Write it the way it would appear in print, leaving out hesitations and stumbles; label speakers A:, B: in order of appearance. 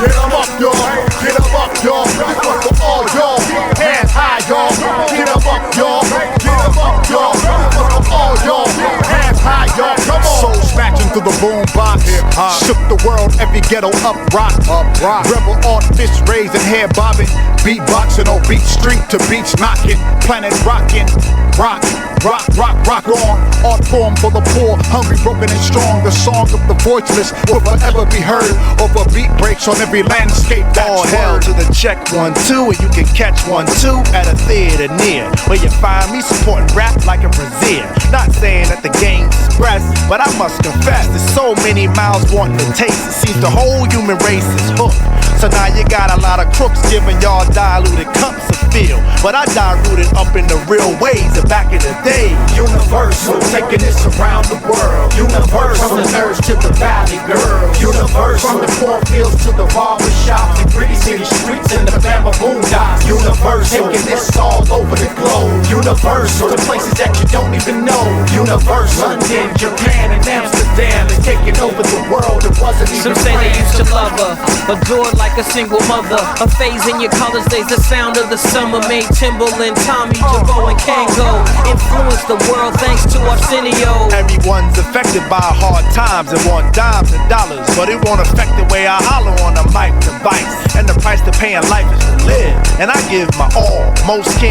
A: Get 'em up, y'all. Get 'em up, y'all. This one for all y'all. Hands high, y'all. Get 'em up, y'all. Get 'em up, y'all. This one for all y'all. Hands high, y'all. Come on. Soul smashing through the boom box. Shook the world, every ghetto up rock. Rebel art, fist raising, hair bobbing. Beatboxing on beat street to beach knocking. Planet rocking. Rock, rock, rock, rock on. Art form for the poor, hungry, broken and strong. The song of the voiceless will forever be heard. Over beat breaks on every landscape.
B: All hell to the check 1, 2, and you can catch 1, 2 at a theater near where you find me supporting rap like a Brazier. Not saying that the game's express, but I must confess there's so many mouths wanting to taste. It seems the whole human race is hooked. So now you got a lot of crooks giving y'all diluted cups of feel, but I diluted up in the real ways of back in the day.
C: Universal, taking this around the world. Universal, from the nerds to the valley girls. Universal, from the cornfields to the barber shops and pretty city streets and the Bama boondocks. Universal, taking this all over the globe. Universal, to places that you don't even know. Universal, London, Japan, and Amsterdam, and taking over the world. It wasn't even
D: Some say they used to love her, adored like a single mother. A phase in your college days, the sound of the summer made Timbaland, Tommy, Jabot, and Kango influenced the world thanks to Arsenio.
B: Everyone's affected by hard times and want dimes and dollars, but it won't affect the way I holler on the mic to bites. And the price to pay in life is to live, and I give my all. Most can't.